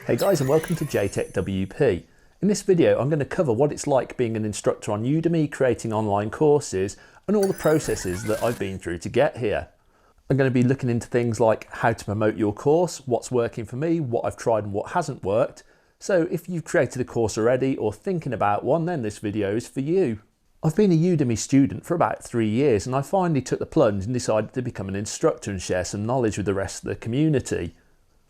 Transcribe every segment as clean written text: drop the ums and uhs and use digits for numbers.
Hey guys, and welcome to JTech WP. In this video I'm going to cover what it's like being an instructor on Udemy, creating online courses and all the processes that I've been through to get here. I'm going to be looking into things like how to promote your course, what's working for me, what I've tried and what hasn't worked. So if you've created a course already or thinking about one, then this video is for you. I've been a Udemy student for about 3 years and I finally took the plunge and decided to become an instructor and share some knowledge with the rest of the community.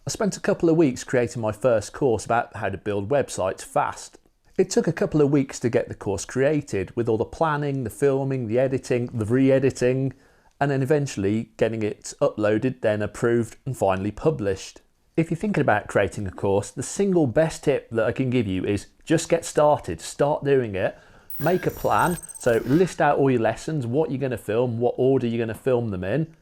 I spent a couple of weeks creating my first course about how to build websites fast. It took a couple of weeks to get the course created with all the planning, the filming, the editing, the re-editing, and then eventually getting it uploaded, then approved and finally published. If you're thinking about creating a course, the single best tip that I can give you is just get started, start doing it. Make a plan, so list out all your lessons, what you're going to film, what order you're going to film them in,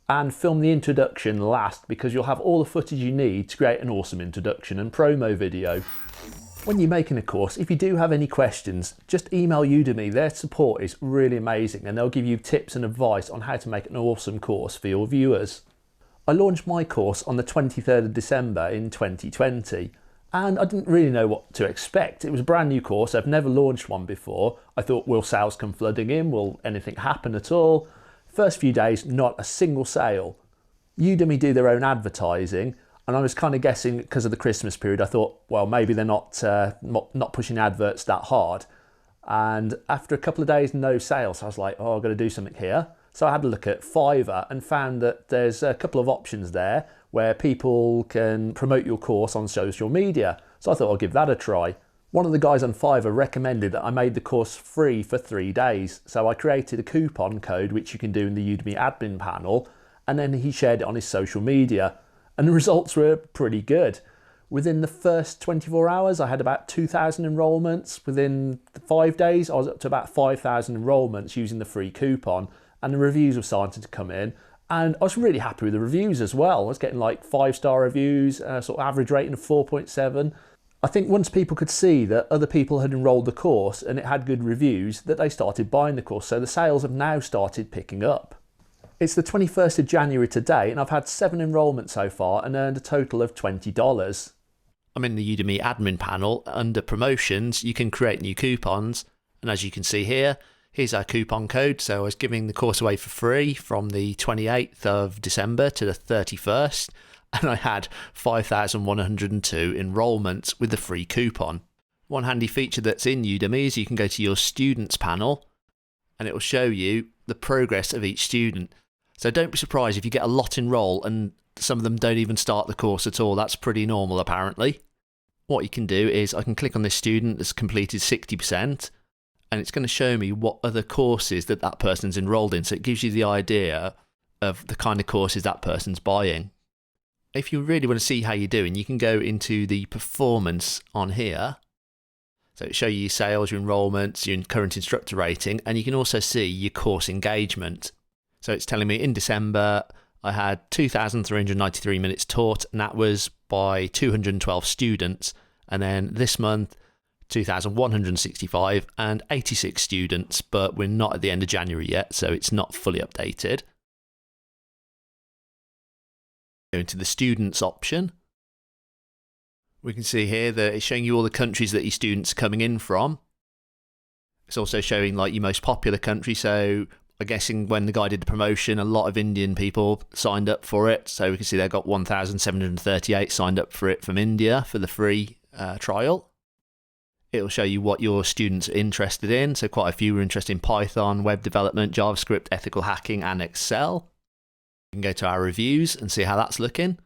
and film the introduction last because you'll have all the footage you need to create an awesome introduction and promo video. When you're making a course, if you do have any questions, just email Udemy. Their support is really amazing and they'll give you tips and advice on how to make an awesome course for your viewers. I launched my course on the 23rd of December in 2020. And I didn't really know what to expect. It was a brand new course. I've never launched one before. I thought, will sales come flooding in? Will anything happen at all? First few days, not a single sale. Udemy do their own advertising, and I was kind of guessing because of the Christmas period. I thought, well, maybe they're not pushing adverts that hard. And after a couple of days, no sales. I was like, oh, I've got to do something here. So I had a look at Fiverr and found that there's a couple of options there where people can promote your course on social media. So I thought I'll give that a try. One of the guys on Fiverr recommended that I made the course free for 3 days. So I created a coupon code, which you can do in the Udemy admin panel, and then he shared it on his social media. And the results were pretty good. Within the first 24 hours, I had about 2,000 enrollments. Within 5 days, I was up to about 5,000 enrollments using the free coupon. And the reviews were starting to come in. And I was really happy with the reviews as well. I was getting like 5-star reviews, sort of average rating of 4.7. I think once people could see that other people had enrolled the course and it had good reviews, that they started buying the course. So the sales have now started picking up. It's the 21st of January today and I've had 7 enrollments so far and earned a total of $20. I'm in the Udemy admin panel. Under promotions, you can create new coupons. And as you can see here, here's our coupon code. So I was giving the course away for free from the 28th of December to the 31st. And I had 5,102 enrollments with the free coupon. One handy feature that's in Udemy is you can go to your students panel and it will show you the progress of each student. So don't be surprised if you get a lot enroll and some of them don't even start the course at all. That's pretty normal apparently. What you can do is I can click on this student that's completed 60%. And it's going to show me what other courses that person's enrolled in. So it gives you the idea of the kind of courses that person's buying. If you really want to see how you're doing, you can go into the performance on here. So it'll show you your sales, your enrollments, your current instructor rating, and you can also see your course engagement. So it's telling me in December, I had 2,393 minutes taught, and that was by 212 students. And then this month, 2,165 and 86 students, but we're not at the end of January yet, so it's not fully updated. Go into the students option. We can see here that it's showing you all the countries that your students are coming in from. It's also showing like your most popular country, so I'm guessing when the guy did the promotion, a lot of Indian people signed up for it, so we can see they've got 1,738 signed up for it from India for the free trial. It'll show you what your students are interested in. So quite a few were interested in Python, web development, JavaScript, ethical hacking, and Excel. You can go to our reviews and see how that's looking.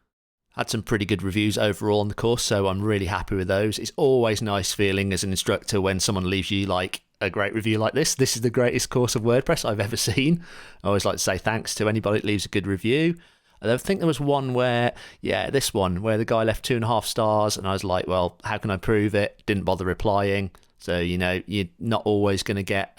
Had some pretty good reviews overall on the course, so I'm really happy with those. It's always nice feeling as an instructor when someone leaves you like a great review like this. This is the greatest course of WordPress I've ever seen. I always like to say thanks to anybody that leaves a good review. I think there was one where, this one, where the guy left 2.5 stars and I was like, well, how can I prove it? Didn't bother replying. So, you're not always going to get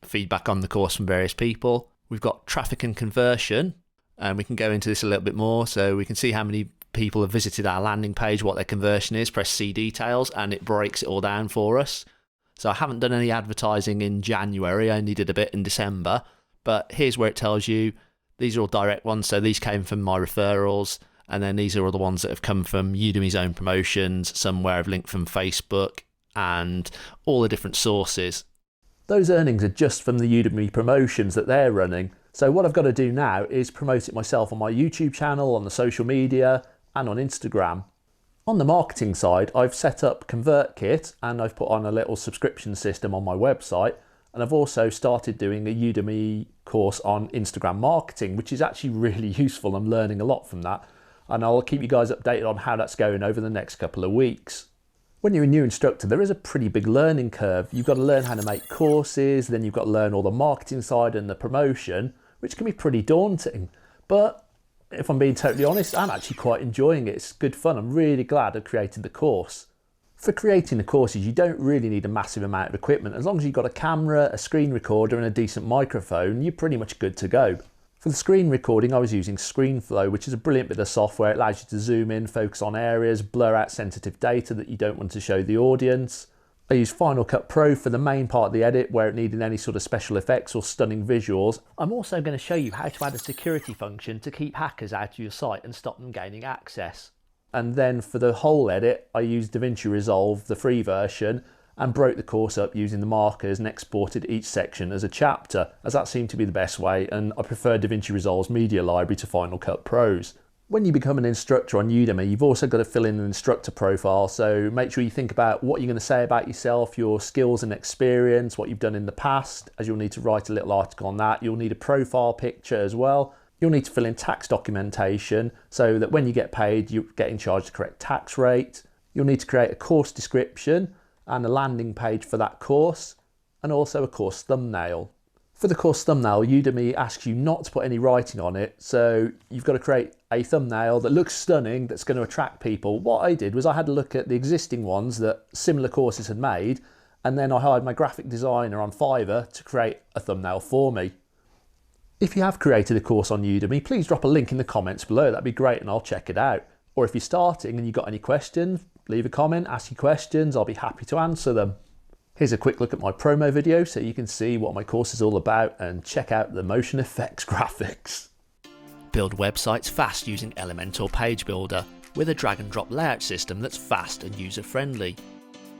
feedback on the course from various people. We've got traffic and conversion, and we can go into this a little bit more. So we can see how many people have visited our landing page, what their conversion is, press see details, and it breaks it all down for us. So I haven't done any advertising in January, I only did a bit in December, but here's where it tells you these are all direct ones, so these came from my referrals, And then these are all the ones that have come from Udemy's own promotions, somewhere I've linked from Facebook, and all the different sources. Those earnings are just from the Udemy promotions that they're running. So what I've got to do now is promote it myself on my YouTube channel, on the social media, and on Instagram. On the marketing side, I've set up ConvertKit and I've put on a little subscription system on my website. And I've also started doing a Udemy course on Instagram marketing, which is actually really useful. I'm learning a lot from that. And I'll keep you guys updated on how that's going over the next couple of weeks. When you're a new instructor, there is a pretty big learning curve. You've got to learn how to make courses, then you've got to learn all the marketing side and the promotion, which can be pretty daunting. But if I'm being totally honest, I'm actually quite enjoying it. It's good fun. I'm really glad I've created the course. For creating the courses, you don't really need a massive amount of equipment. As long as you've got a camera, a screen recorder and a decent microphone, you're pretty much good to go. For the screen recording, I was using ScreenFlow, which is a brilliant bit of software. It allows you to zoom in, focus on areas, blur out sensitive data that you don't want to show the audience. I used Final Cut Pro for the main part of the edit where it needed any sort of special effects or stunning visuals. I'm also going to show you how to add a security function to keep hackers out of your site and stop them gaining access. And then for the whole edit, I used DaVinci Resolve, the free version, and broke the course up using the markers and exported each section as a chapter, as that seemed to be the best way, and I prefer DaVinci Resolve's media library to Final Cut Pro's. When you become an instructor on Udemy, you've also got to fill in an instructor profile, so make sure you think about what you're going to say about yourself, your skills and experience, what you've done in the past, as you'll need to write a little article on that. You'll need a profile picture as well. You'll need to fill in tax documentation so that when you get paid, you're getting charged the correct tax rate. You'll need to create a course description and a landing page for that course, and also a course thumbnail. For the course thumbnail, Udemy asks you not to put any writing on it, so you've got to create a thumbnail that looks stunning, that's going to attract people. What I did was I had a look at the existing ones that similar courses had made, and then I hired my graphic designer on Fiverr to create a thumbnail for me. If you have created a course on Udemy, please drop a link in the comments below, that'd be great and I'll check it out. Or if you're starting and you've got any questions, leave a comment, ask your questions, I'll be happy to answer them. Here's a quick look at my promo video so you can see what my course is all about and check out the motion effects graphics. Build websites fast using Elementor Page Builder with a drag and drop layout system that's fast and user friendly.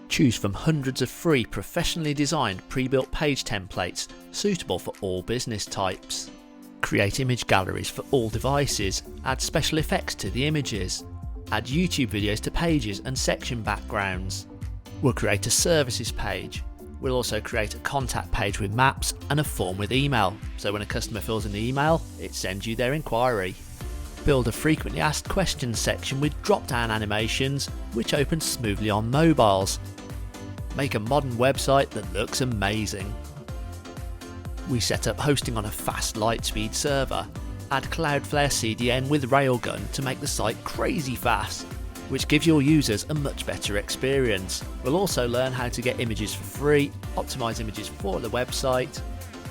Choose from hundreds of free professionally designed pre-built page templates suitable for all business types. Create image galleries for all devices, add special effects to the images, add YouTube videos to pages and section backgrounds. We'll create a services page. We'll also create a contact page with maps and a form with email, so when a customer fills in the email, it sends you their inquiry. Build a frequently asked questions section with drop-down animations, which opens smoothly on mobiles. Make a modern website that looks amazing. We set up hosting on a fast Lightspeed server. Add Cloudflare CDN with Railgun to make the site crazy fast, which gives your users a much better experience. We'll also learn how to get images for free, optimize images for the website,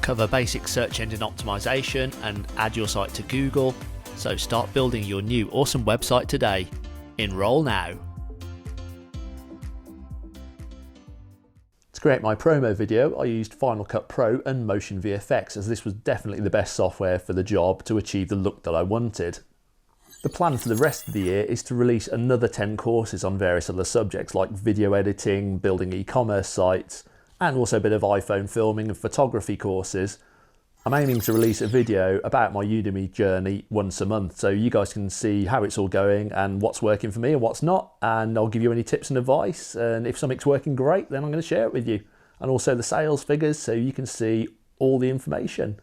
cover basic search engine optimization and add your site to Google. So start building your new awesome website today. Enroll now. To create my promo video, I used Final Cut Pro and Motion VFX, as this was definitely the best software for the job to achieve the look that I wanted. The plan for the rest of the year is to release another 10 courses on various other subjects like video editing, building e-commerce sites, and also a bit of iPhone filming and photography courses. I'm aiming to release a video about my Udemy journey once a month, so you guys can see how it's all going and what's working for me and what's not, and I'll give you any tips and advice, and if something's working great, then I'm going to share it with you. And also the sales figures, so you can see all the information.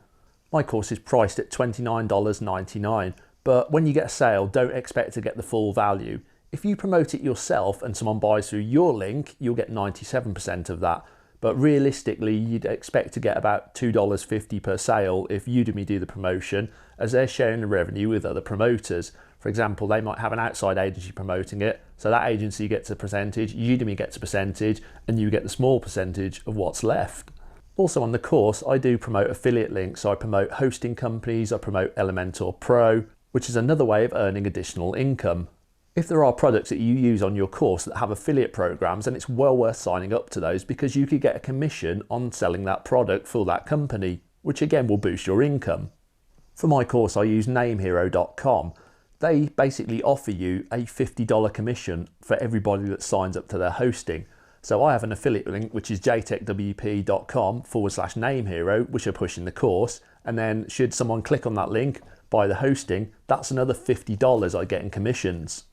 My course is priced at $29.99, but when you get a sale, don't expect to get the full value. If you promote it yourself and someone buys through your link, you'll get 97% of that. But realistically, you'd expect to get about $2.50 per sale if Udemy do the promotion, as they're sharing the revenue with other promoters. For example, they might have an outside agency promoting it, so that agency gets a percentage, Udemy gets a percentage, and you get the small percentage of what's left. Also on the course, I do promote affiliate links, so I promote hosting companies, I promote Elementor Pro, which is another way of earning additional income. If there are products that you use on your course that have affiliate programs, then it's well worth signing up to those, because you could get a commission on selling that product for that company, which again will boost your income. For my course, I use namehero.com. they basically offer you a $50 commission for everybody that signs up to their hosting. So I have an affiliate link, which is jtechwp.com/namehero, which are pushing the course. And then should someone click on that link, buy the hosting, that's another $50 I get in commissions.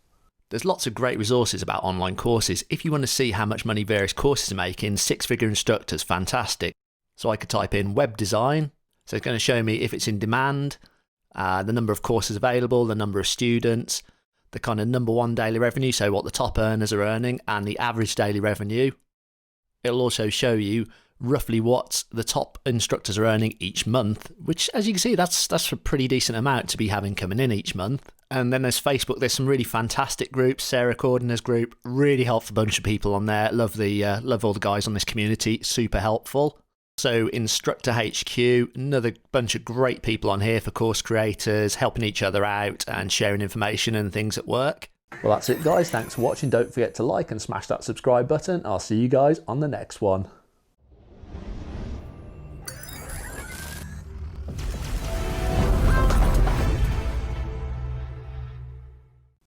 There's lots of great resources about online courses. If you want to see how much money various courses are making, six-figure instructors, fantastic. So I could type in web design. So it's going to show me if it's in demand, the number of courses available, the number of students, the kind of number one daily revenue, so what the top earners are earning, and the average daily revenue. It'll also show you roughly what the top instructors are earning each month, which, as you can see, that's a pretty decent amount to be having coming in each month. And then there's Facebook. There's some really fantastic groups. Sarah Cordner's group, really helpful bunch of people on there. Love all the guys on this community, super helpful. So Instructor HQ, another bunch of great people on here for course creators, helping each other out and sharing information and things at work. Well, that's it, guys. Thanks for watching. Don't forget to like and smash that subscribe button. I'll see you guys on the next one.